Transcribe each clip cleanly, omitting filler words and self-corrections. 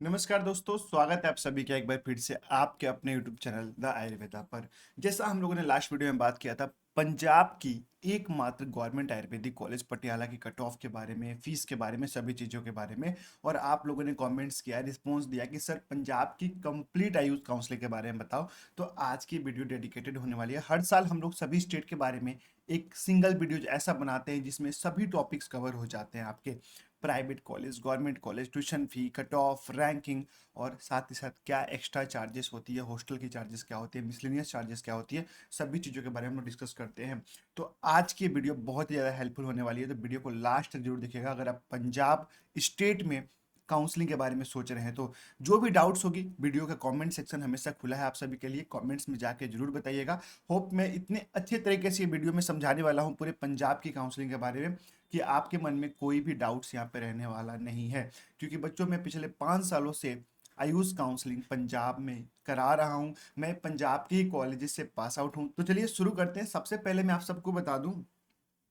नमस्कार दोस्तों, स्वागत है आप सभी का एक बार फिर से आपके अपने YouTube चैनल द आयुर्वेदा पर। जैसा हम लोगों ने लास्ट वीडियो में बात किया था पंजाब की एकमात्र गवर्नमेंट आयुर्वेदिक कॉलेज पटियाला की कट ऑफ के बारे में, फीस के बारे में, सभी चीज़ों के बारे में। और आप लोगों ने कमेंट्स किया, रिस्पॉन्स दिया कि सर पंजाब की कंप्लीट आयुष काउंसलिंग के बारे में बताओ। तो आज की वीडियो डेडिकेटेड होने वाली है। हर साल हम लोग सभी स्टेट के बारे में एक सिंगल वीडियो ऐसा बनाते हैं जिसमें सभी टॉपिक्स कवर हो जाते हैं आपके। Private college, government college, tuition fee, cut off, ranking, और साथ ही साथ क्या एक्स्ट्रा चार्जेस होती है, हॉस्टल की चार्जेस क्या होती है, मिसलेनियस चार्जेस क्या होती है, सभी चीज़ों के बारे में हम लोग डिस्कस करते हैं। तो आज की वीडियो बहुत ही ज़्यादा हेल्पफुल होने वाली है, तो वीडियो को लास्ट तक जरूर देखिएगा अगर आप पंजाब स्टेट में काउंसलिंग के बारे में सोच रहे हैं तो। जो भी डाउट्स होगी, वीडियो का कमेंट सेक्शन हमेशा खुला है आप सभी के लिए, कमेंट्स में जाके जरूर बताइएगा। होप मैं इतने अच्छे तरीके से ये वीडियो में समझाने वाला हूँ पूरे पंजाब की काउंसलिंग के बारे में कि आपके मन में कोई भी डाउट्स यहाँ पे रहने वाला नहीं है। क्योंकि बच्चों में पिछले 5 सालों से आयुष काउंसलिंग पंजाब में करा रहा हूँ। मैं पंजाब के ही कॉलेजेस से पास आउट हूँ। तो चलिए शुरू करते हैं। सबसे पहले मैं आप सबको बता दूं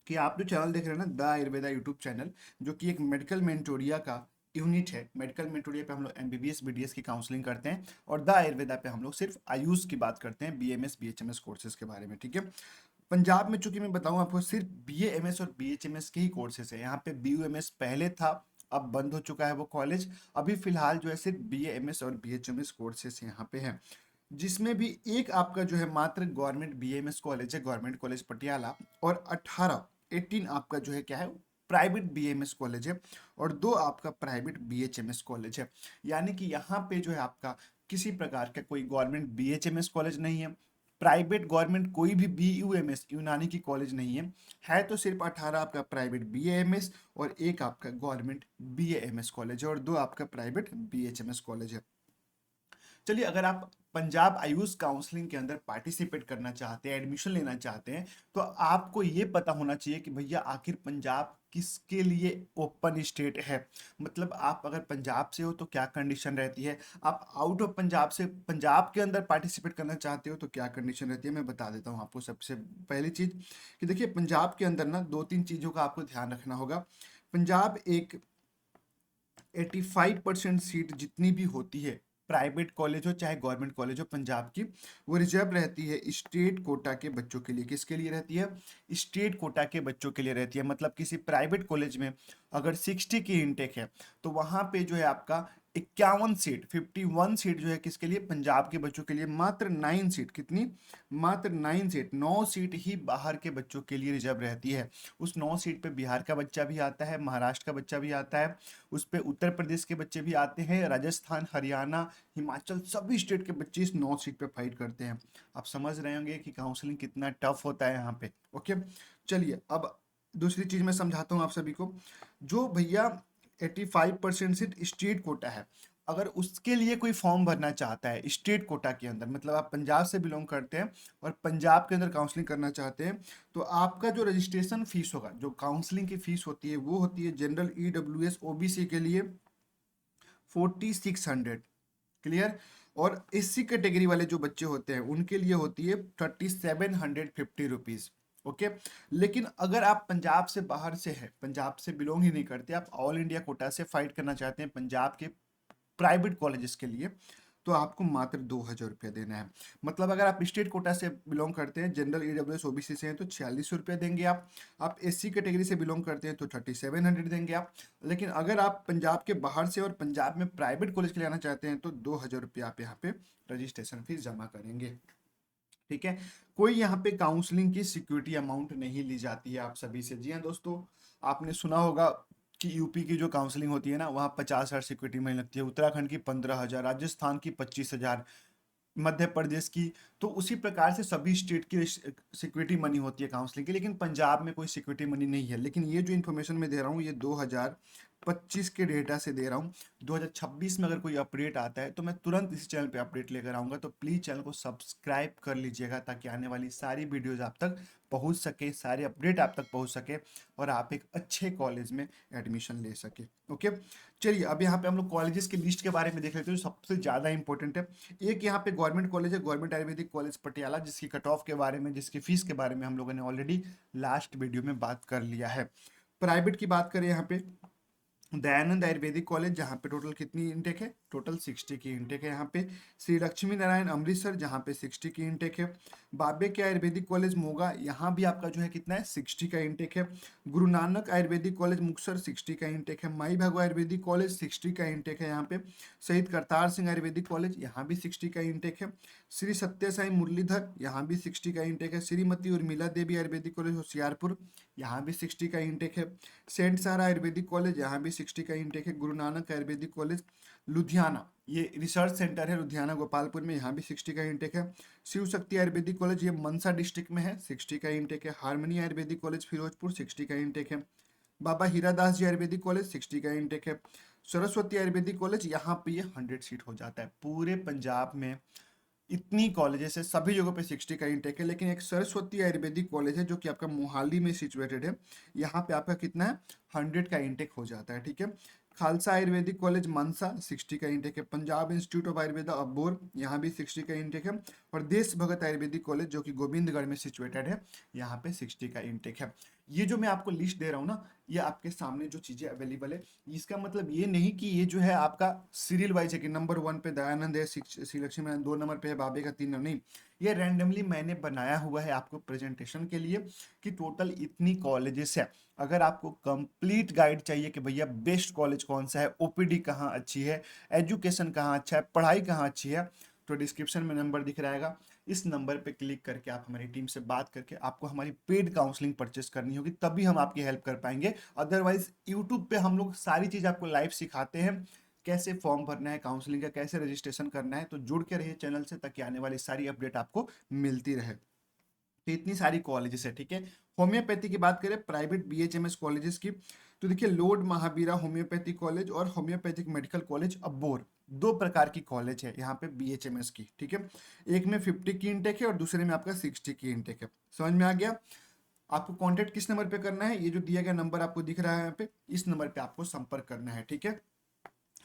कि आप जो चैनल देख रहे हैं ना, द आयुर्वेदा यूट्यूब चैनल, जो कि एक मेडिकल मेंटोरिया का यूनिट है। मेडिकल मेंटोरिया पे हम लोग एमबीबीएस बीडीएस की काउंसलिंग करते हैं, और द आयुर्वेदा पे हम लोग सिर्फ आयुष की बात करते हैं, बीएमएस बीएचएमएस कोर्सेज के बारे में। ठीक है। पंजाब में चूंकि मैं बताऊं आपको, सिर्फ बीए एमएस और बीएचएमएस के ही कोर्सेज है। यहाँ पे बीयूएमएस पहले था, अब बंद हो चुका है वो कॉलेज। अभी फिलहाल जो है सिर्फ बीए एमएस और बीएचएमएस कोर्सेज यहाँ पे हैं, जिसमें भी एक आपका जो है मात्र गवर्नमेंट बीएमएस कॉलेज है, गवर्नमेंट कॉलेज पटियाला। और 18 आपका जो है क्या है, प्राइवेट बीएमएस कॉलेज है। और 2 आपका प्राइवेट बीएचएमएस कॉलेज है। यानी कि यहाँ पे जो है आपका किसी प्रकार का कोई गवर्नमेंट बीएचएमएस कॉलेज नहीं है, प्राइवेट गवर्नमेंट कोई भी बीयूएमएस यूनानी की कॉलेज नहीं है तो सिर्फ 18 आपका प्राइवेट बीएएमएस और एक आपका गवर्नमेंट बीएएमएस कॉलेज है, और 2 आपका प्राइवेट बीएचएमएस कॉलेज है। चलिए, अगर आप पंजाब आयुष काउंसलिंग के अंदर पार्टिसिपेट करना चाहते हैं, एडमिशन लेना चाहते हैं, तो आपको ये पता होना चाहिए कि भैया आखिर पंजाब किसके लिए ओपन स्टेट है। मतलब आप अगर पंजाब से हो तो क्या कंडीशन रहती है, आप आउट ऑफ पंजाब से पंजाब के अंदर पार्टिसिपेट करना चाहते हो तो क्या कंडीशन रहती है, मैं बता देता हूँ आपको। सबसे पहली चीज़ कि देखिए, पंजाब के अंदर ना 2-3 चीज़ों का आपको ध्यान रखना होगा। पंजाब एक 85% सीट जितनी भी होती है, प्राइवेट कॉलेज हो चाहे गवर्नमेंट कॉलेज हो पंजाब की, वो रिजर्व रहती है स्टेट कोटा के बच्चों के लिए। किसके लिए रहती है? स्टेट कोटा के बच्चों के लिए रहती है। मतलब किसी प्राइवेट कॉलेज में अगर 60 की इनटेक है तो वहां पे जो है आपका 51 सीट, 51 सीट जो है किसके लिए? पंजाब के बच्चों के लिए। मात्र 9 सीट, कितनी? मात्र 9 सीट, 9 सीट ही बाहर के बच्चों के लिए रिजर्व रहती है। उस 9 सीट पे बिहार का बच्चा भी आता है, महाराष्ट्र का बच्चा भी आता है, उस पे उत्तर प्रदेश के बच्चे भी आते हैं, राजस्थान, हरियाणा, हिमाचल, सभी स्टेट के बच्चे इस 9 सीट पे फाइट करते हैं। आप समझ रहे होंगे कि काउंसलिंग कितना टफ होता है यहाँ पे। ओके, चलिए अब दूसरी चीज मैं समझाता हूँ आप सभी को। जो भैया 85% सीट स्टेट कोटा है, अगर उसके लिए कोई फॉर्म भरना चाहता है स्टेट कोटा के अंदर, मतलब आप पंजाब से बिलोंग करते हैं और पंजाब के अंदर काउंसलिंग करना चाहते हैं, तो आपका जो रजिस्ट्रेशन फीस होगा, जो काउंसलिंग की फीस होती है, वो होती है जनरल ईडब्ल्यूएस ओबीसी के लिए 4600। क्लियर? और एससी कैटेगरी वाले जो बच्चे होते हैं उनके लिए होती है 3750 रुपीज। ओके। लेकिन अगर आप पंजाब से बाहर से है, पंजाब से बिलोंग ही नहीं करते, आप ऑल इंडिया कोटा से फाइट करना चाहते हैं पंजाब के प्राइवेट कॉलेजेस के लिए, तो आपको मात्र 2000 रुपया देना है। मतलब अगर आप स्टेट कोटा से बिलोंग करते हैं, जनरल ईडब्ल्यूएस ओबीसी से हैं, तो 4600 रुपया देंगे आप एससी कैटेगरी से बिलोंग करते हैं तो 3700 देंगे आप। लेकिन अगर आप पंजाब के बाहर से और पंजाब में प्राइवेट कॉलेज के लिए आना चाहते हैं तो 2000 रुपया आप यहाँ पे रजिस्ट्रेशन फीस जमा करेंगे। ठीक है। कोई यहाँ पे काउंसलिंग की सिक्योरिटी अमाउंट नहीं ली जाती है आप सभी से। जी हाँ दोस्तों, आपने सुना होगा कि यूपी की जो काउंसलिंग होती है ना, वहाँ 50,000 सिक्योरिटी मनी लगती है, उत्तराखंड की 15,000, राजस्थान की 25,000, मध्य प्रदेश की। तो उसी प्रकार से सभी स्टेट की सिक्योरिटी मनी होती है काउंसलिंग की, लेकिन पंजाब में कोई सिक्योरिटी मनी नहीं है। लेकिन ये जो इन्फॉर्मेशन मैं दे रहा हूँ ये 2025 के डेटा से दे रहा हूँ। 2026 में अगर कोई अपडेट आता है तो मैं तुरंत इस चैनल पे अपडेट लेकर आऊँगा। तो प्लीज़ चैनल को सब्सक्राइब कर लीजिएगा ताकि आने वाली सारी वीडियोज़ आप तक पहुँच सके, सारे अपडेट आप तक पहुँच सके, और आप एक अच्छे कॉलेज में एडमिशन ले सके। ओके। चलिए अब यहाँ पे हम लोग कॉलेजेस की लिस्ट के बारे में देख लेते हैं जो सबसे ज़्यादा इंपॉर्टेंट है। एक यहाँ पे गवर्नमेंट कॉलेज है, गवर्नमेंट आयुर्वेदिक कॉलेज पटियाला, जिसकी कट ऑफ के बारे में, जिसकी फीस के बारे में हम लोगों ने ऑलरेडी लास्ट वीडियो में बात कर लिया है। प्राइवेट की बात करें यहाँ पे, दयानंद आयुर्वेदिक कॉलेज जहाँ पे टोटल कितनी इनटेक है, टोटल 60 की इनटेक है यहाँ पे। श्री लक्ष्मी नारायण अमृतसर जहाँ पे 60 की इनटेक है। बाबे के आयुर्वेदिक कॉलेज मोगा, यहाँ भी आपका जो है कितना है, 60 का इनटेक है। गुरु नानक आयुर्वेदिक कॉलेज मुक्तसर 60 का इनटेक है। माई भागो आयुर्वेदिक कॉलेज 60 का इनटेक है यहाँ पे। शहीद करतार सिंह आयुर्वेदिक कॉलेज यहाँ भी 60 का इनटेक है। श्री सत्य साई मुरलीधर यहाँ भी 60 का इनटेक है। श्रीमती उर्मिला देवी आयुर्वेदिक कॉलेज होशियारपुर यहाँ भी 60 का इनटेक है। सेंट सारा आयुर्वेदिक कॉलेज यहाँ भी 60 का इनटेक है। गुरु नानक आयुर्वेदिक कॉलेज लुधियाना, ये रिसर्च सेंटर है लुधियाना गोपालपुर में, यहाँ भी 60 का इनटेक है। शिव शक्ति आयुर्वेदिक कॉलेज ये मनसा डिस्ट्रिक्ट में है, 60 का इनटेक है। हारमोनी आयुर्वेदिक कॉलेज फिरोजपुर 60 का इनटेक है। बाबा हीरादास जी आयुर्वेदिक कॉलेज 60 का इनटेक है। सरस्वती आयुर्वेदिक कॉलेज यहाँ पे ये 100 सीट हो जाता है। पूरे पंजाब में इतनी कॉलेजेस है, सभी जगहों पे 60 का इनटेक है, लेकिन एक सरस्वती आयुर्वेदिक कॉलेज है जो कि आपका मोहाली में सिचुएटेड है, यहाँ पे आपका कितना है, 100 का इनटेक हो जाता है। ठीक है। खालसा आयुर्वेदिक कॉलेज मनसा 60 का इनटेक है। पंजाब इंस्टीट्यूट ऑफ आयुर्वेदा अबोर यहाँ भी 60 का इनटेक है। और देश भगत आयुर्वेदिक कॉलेज जो कि गोविंदगढ़ में सिचुएटेड है, यहाँ पे 60 का इनटेक है। ये जो मैं आपको लिस्ट दे रहा हूँ ना, ये आपके सामने जो चीजें अवेलेबल है, इसका मतलब ये नहीं कि ये जो है आपका सीरियल वाइज है कि नंबर 1 पे दयानंद है, श्री लक्ष्मी नारायण 2 नंबर पे है, बाबे का 3 नंबर, नहीं। ये रैंडमली मैंने बनाया हुआ है आपको प्रेजेंटेशन के लिए कि टोटल इतनी कॉलेजेस है। अगर आपको कंप्लीट गाइड चाहिए कि भैया बेस्ट कॉलेज कौन सा है, ओपीडी कहाँ अच्छी है, एजुकेशन कहाँ अच्छा है, पढ़ाई कहाँ अच्छी है, तो डिस्क्रिप्शन में नंबर दिख रहेगा, इस नंबर पे क्लिक करके आप हमारी टीम से बात करके आपको हमारी पेड काउंसलिंग परचेस करनी होगी, तभी हम आपकी हेल्प कर पाएंगे। अदरवाइज यूट्यूब पे हम लोग सारी चीज़ आपको लाइव सिखाते हैं, कैसे फॉर्म भरना है काउंसलिंग का, कैसे रजिस्ट्रेशन करना है। तो जुड़ के रहिए चैनल से ताकि आने वाली सारी अपडेट आपको मिलती रहे। तो इतनी सारी कॉलेजेस है। ठीक है। होम्योपैथी की बात करें, प्राइवेट बीएचएमएस कॉलेजेस की, तो देखिए लॉर्ड महावीरा होम्योपैथी कॉलेज और होम्योपैथिक मेडिकल कॉलेज अब्बोर, दो प्रकार की कॉलेज है यहाँ पे बीएचएमएस की। ठीक है। एक में 50 की इनटेक है और दूसरे में आपका 60 की इनटेक है। समझ में आ गया। आपको कांटेक्ट किस नंबर पे करना है, ये जो दिया गया नंबर आपको दिख रहा है यहाँ पे, इस नंबर पे आपको संपर्क करना है। ठीक है।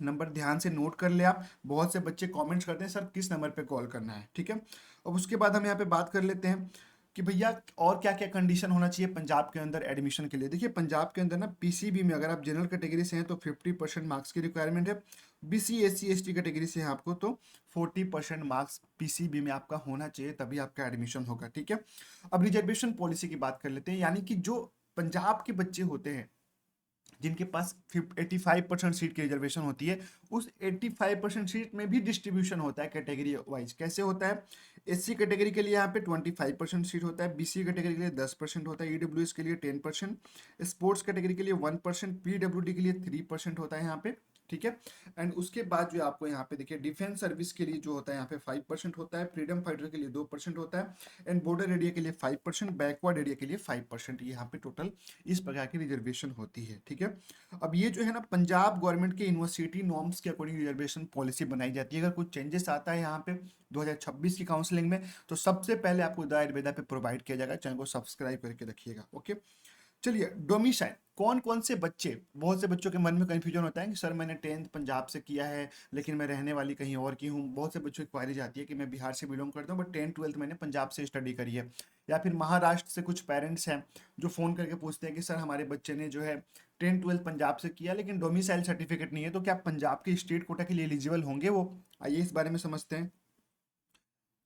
नंबर ध्यान से नोट कर ले आप, बहुत से बच्चे कमेंट्स करते हैं सर किस नंबर पे कॉल करना है। ठीक है। अब उसके बाद हम यहाँ पे बात कर लेते हैं कि भैया और क्या क्या कंडीशन होना चाहिए पंजाब के अंदर एडमिशन के लिए। देखिए पंजाब के अंदर ना पीसीबी में अगर आप जनरल कैटेगरी से हैं तो 50% मार्क्स की रिक्वायरमेंट है। बीसी एससी एसटी कैटेगरी से हैं आपको तो 40% मार्क्स पीसीबी में आपका होना चाहिए, तभी आपका एडमिशन होगा। ठीक है। अब रिजर्वेशन पॉलिसी की बात कर लेते हैं, यानी कि जो पंजाब के बच्चे होते हैं जिनके पास 85% सीट की रिजर्वेशन होती है, उस 85% सीट में भी डिस्ट्रीब्यूशन होता है कैटेगरी वाइज। कैसे होता है, एससी कैटेगरी के लिए यहाँ पे 25% सीट होता है, बीसी कैटेगरी के लिए 10% होता है, ईडब्ल्यूएस के लिए 10%, स्पोर्ट्स कैटेगरी के लिए 1%, पीडब्ल्यूडी के लिए 3% होता है यहाँ पे। ठीक है। एंड उसके बाद जो आपको यहाँ पे देखिए डिफेंस सर्विस के लिए जो होता है यहाँ पे 5% होता है, फ्रीडम फाइटर के लिए 2% होता है, एंड बॉर्डर एरिया के लिए 5%, बैकवर्ड एरिया के लिए 5%, यहाँ पे टोटल इस प्रकार की रिजर्वेशन होती है। ठीक है। अब ये जो है ना पंजाब गवर्नमेंट के यूनिवर्सिटी नॉर्म्स के अकॉर्डिंग रिजर्वेशन पॉलिसी बनाई जाती है। अगर कुछ चेंजेस आता है यहाँ पे 2026 की काउंसलिंग में, तो सबसे पहले आपको द आयुर्वेदा पे प्रोवाइड किया जाएगा। चैनल को सब्सक्राइब करके रखिएगा। ओके। चलिए डोमिसाइल, कौन कौन से बच्चे, बहुत से बच्चों के मन में कंफ्यूजन होता है कि सर मैंने 10th पंजाब से किया है लेकिन मैं रहने वाली कहीं और की हूँ। बहुत से बच्चों की क्वारी जाती है कि मैं बिहार से बिलोंग करता हूँ बट 10th 12th मैंने पंजाब से स्टडी करी है। या फिर महाराष्ट्र से कुछ पेरेंट्स हैं जो फ़ोन करके पूछते हैं कि सर हमारे बच्चे ने जो है 10th 12th पंजाब से किया लेकिन डोमिसाइल सर्टिफिकेट नहीं है, तो क्या पंजाब के स्टेट कोटा के लिए एलिजिबल होंगे वो। आइए इस बारे में समझते हैं।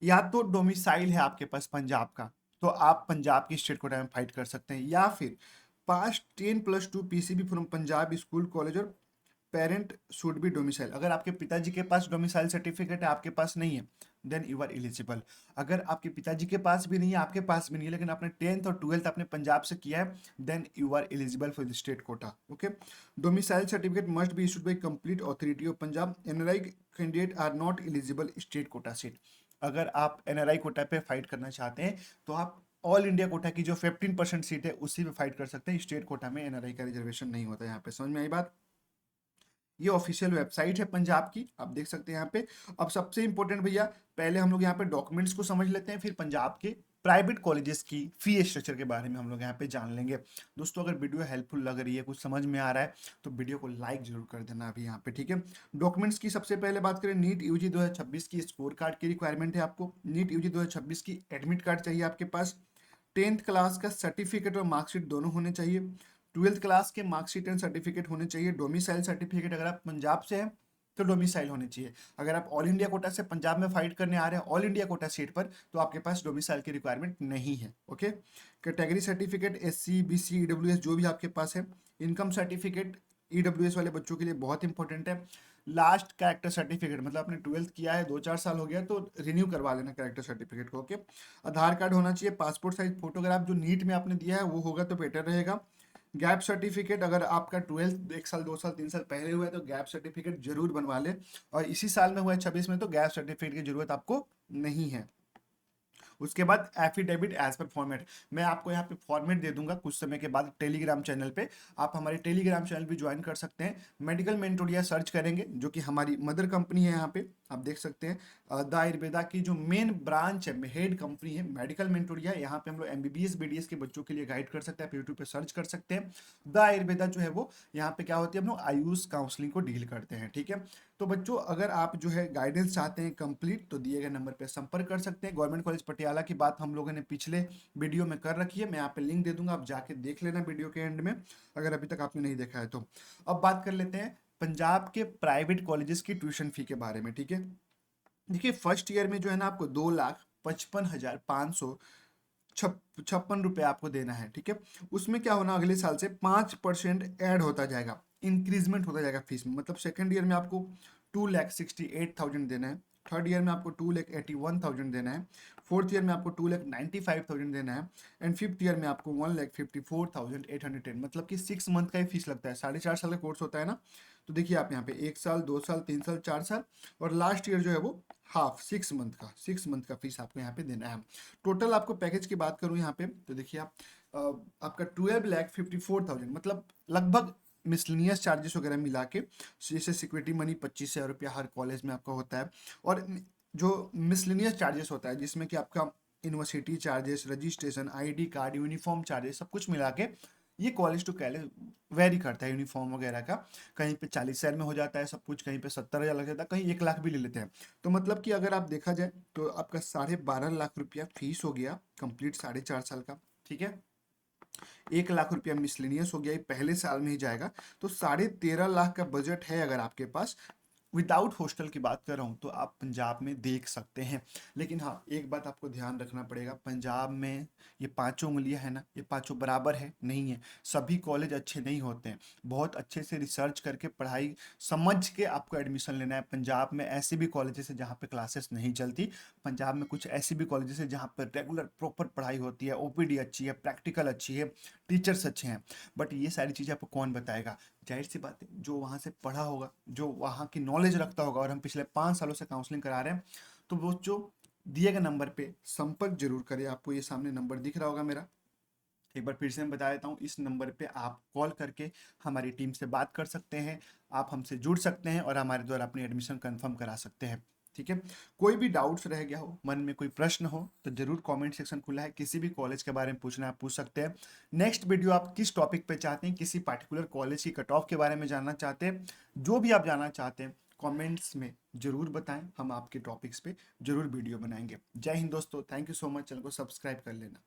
या तो डोमिसाइल है आपके पास पंजाब का, तो आप पंजाब की स्टेट कोटा में फाइट कर सकते हैं, या फिर पास 10+2 PCB from Punjab school college और पेरेंट शुड बी डोमिसाइल। अगर आपके पिताजी के पास डोमिसाइल सर्टिफिकेट है, आपके पास नहीं है, देन यू आर एलिजिबल। अगर आपके पिताजी के पास भी नहीं है, आपके पास भी नहीं है, लेकिन आपने 10th और 12th आपने पंजाब से किया है, then you are eligible for the state quota. Okay. Domicile certificate must be issued by complete authority of Punjab. NRI candidate are not eligible state quota seat. अगर आप एनआरआई कोटा पे फाइट करना चाहते हैं तो आप ऑल इंडिया कोटा की जो 15% सीट है उसी पे फाइट कर सकते हैं। स्टेट कोटा में एनआरआई का रिजर्वेशन नहीं होता। यहाँ पे समझ में आई बात। ये ऑफिशियल वेबसाइट है पंजाब की, आप देख सकते हैं यहाँ पे। अब सबसे इंपॉर्टेंट भैया, पहले हम लोग यहाँ पे डॉक्यूमेंट्स को समझ लेते हैं, फिर पंजाब के प्राइवेट कॉलेजेस की फी स्ट्रक्चर के बारे में हम लोग यहाँ पे जान लेंगे। दोस्तों अगर वीडियो हेल्पफुल लग रही है, कुछ समझ में आ रहा है, तो वीडियो को लाइक जरूर कर देना अभी यहाँ पे। ठीक है। डॉक्यूमेंट्स की सबसे पहले बात करें, नीट यूजी 2026 की स्कोर कार्ड की रिक्वायरमेंट है आपको। नीट यूजी 2026 की एडमिट कार्ड चाहिए आपके पास। 10th क्लास का सर्टिफिकेट और मार्कशीट दोनों होने चाहिए। ट्वेल्थ क्लास के मार्कशीट एंड सर्टिफिकेट होने चाहिए। डोमिसाइल सर्टिफिकेट अगर आप पंजाब से हैं तो डोमिसाइल होनी चाहिए। अगर आप ऑल इंडिया कोटा से पंजाब में फाइट करने आ रहे हैं ऑल इंडिया कोटा सीट पर, तो आपके पास डोमिसाइल की रिक्वायरमेंट नहीं है। Okay, category certificate SC BC EWS जो भी आपके पास है। इनकम सर्टिफिकेट EWS वाले बच्चों के लिए बहुत इंपॉर्टेंट है। लास्ट कैरेक्टर सर्टिफिकेट, मतलब आपने ट्वेल्थ किया है 2-4 साल हो गया तो रिन्यू करवा लेना कैरेक्टर सर्टिफिकेट को। ओके, आधार कार्ड होना चाहिए। पासपोर्ट साइज फोटोग्राफ जो नीट में आपने दिया है वो होगा तो बेटर रहेगा। गैप सर्टिफिकेट, अगर आपका ट्वेल्थ 1 साल 2 साल 3 साल पहले हुआ है तो गैप सर्टिफिकेट जरूर बनवा ले, और इसी साल में हुआ है 26 में तो गैप सर्टिफिकेट की जरूरत आपको नहीं है। उसके बाद एफिडेविट एज पर फॉर्मेट, मैं आपको यहाँ पे फॉर्मेट दे दूंगा कुछ समय के बाद टेलीग्राम चैनल पे। आप हमारे टेलीग्राम चैनल भी ज्वाइन कर सकते हैं। मेडिकल मेंटोरिया सर्च करेंगे जो कि हमारी मदर कंपनी है, यहाँ पे आप देख सकते हैं द आयुर्वेदा की जो मेन ब्रांच है, हेड कंपनी है मेडिकल मेंटोरिया। यहाँ पे हम लोग MBBS BDS के बच्चों के लिए गाइड कर सकते हैं, आप यूट्यूब पे सर्च कर सकते हैं। द आयुर्वेदा जो है वो यहाँ पे क्या होती है, हम लोग आयुष काउंसलिंग को डील करते हैं। ठीक है, तो बच्चों अगर आप जो है गाइडेंस चाहते हैं कंप्लीट तो दिए गए नंबर पे संपर्क कर सकते हैं। गवर्नमेंट कॉलेज पटियाला की बात हम लोगों ने पिछले वीडियो में कर रखी है, मैं यहाँ पे लिंक दे दूंगा, आप जाके देख लेना वीडियो के एंड में अगर अभी तक आपने नहीं देखा है तो। अब बात कर लेते हैं पंजाब के प्राइवेट कॉलेजेस की ट्यूशन फी के बारे में। ठीक है, देखिए फर्स्ट ईयर में जो है ना आपको 2,55,500 छप्पन रुपए आपको देना है। ठीक है, उसमें क्या होना अगले साल से 5% ऐड होता जाएगा, इंक्रीजमेंट होता जाएगा फीस में। मतलब सेकंड ईयर में आपको 2,68,000 देना है, थर्ड ईयर में आपको 2,81,000 देना है, फोर्थ ईयर में आपको 2,95,000 देना है, एंड फिफ्थ ईयर में आपको 1,54,810। मतलब कि 6 मंथ का ही फीस लगता है, 4.5 साल का कोर्स होता है ना। तो देखिए आप यहाँ पे 1 साल 2 साल 3 साल 4 साल और लास्ट ईयर जो है वो हाफ 6 मंथ का फीस आपको यहाँ पे देना है। टोटल आपको पैकेज की बात करूँ यहाँ पे तो देखिए आप आपका 12,54,000 मतलब लगभग मिसलिनियस चार्जेस वगैरह मिला के, जैसे सिक्योरिटी मनी 25,000 रुपया हर कॉलेज में आपका होता है, और जो मिसलिनियस चार्जेस होता है जिसमें कि आपका university charges, registration, ID card, uniform charges सब कुछ मिला के ये कॉलेज टू कॉलेज वेरी करता है। यूनिफॉर्म वगैरह का कहीं पे 40,000 में हो जाता है सब कुछ, कहीं पे 70,000 लग जाता है, कहीं 1 लाख भी ले लेते हैं। तो मतलब कि अगर आप देखा जाए तो आपका 12.5 लाख रुपया फीस हो गया कंप्लीट 4.5 साल का। ठीक है, 1 लाख रुपया मिसलेनियस हो गया, ये पहले साल में ही जाएगा। तो 13.5 लाख का बजट है अगर आपके पास। विदाउट हॉस्टल की बात कर रहा हूँ तो आप पंजाब में देख सकते हैं। लेकिन हाँ एक बात आपको ध्यान रखना पड़ेगा, पंजाब में ये पांचों उंगलियां है ना, ये पांचों बराबर है नहीं है। सभी कॉलेज अच्छे नहीं होते हैं, बहुत अच्छे से रिसर्च करके पढ़ाई समझ के आपको एडमिशन लेना है। पंजाब में ऐसे भी कॉलेजेस है जहाँ पे क्लासेस नहीं चलती, पंजाब में कुछ ऐसी भी कॉलेजेस है जहाँ पर रेगुलर प्रॉपर पढ़ाई होती है, OPD अच्छी है, प्रैक्टिकल अच्छी है, टीचर्स अच्छे हैं। बट ये सारी चीज़ें आपको कौन बताएगा? जाहिर सी बात है जो वहाँ से पढ़ा होगा, जो वहाँ की नॉलेज रखता होगा, और हम पिछले 5 सालों से काउंसलिंग करा रहे हैं, तो वो जो दिए गए नंबर पे संपर्क जरूर करें। आपको ये सामने नंबर दिख रहा होगा मेरा, एक बार फिर से मैं बता देता हूँ, इस नंबर पे आप कॉल करके हमारी टीम से बात कर सकते हैं, आप हमसे जुड़ सकते हैं और हमारे द्वारा अपनी एडमिशन कंफर्म करा सकते हैं। ठीक है, कोई भी डाउट्स रह गया हो, मन में कोई प्रश्न हो तो जरूर कमेंट सेक्शन खुला है, किसी भी कॉलेज के बारे में पूछना है आप पूछ सकते हैं। नेक्स्ट वीडियो आप किस टॉपिक पे चाहते हैं, किसी पार्टिकुलर कॉलेज की कट ऑफ के बारे में जानना चाहते हैं, जो भी आप जानना चाहते हैं कमेंट्स में जरूर बताएं, हम आपके टॉपिक्स पे जरूर वीडियो बनाएंगे। जय हिंद दोस्तों, thank you so much, channel को सब्सक्राइब कर लेना।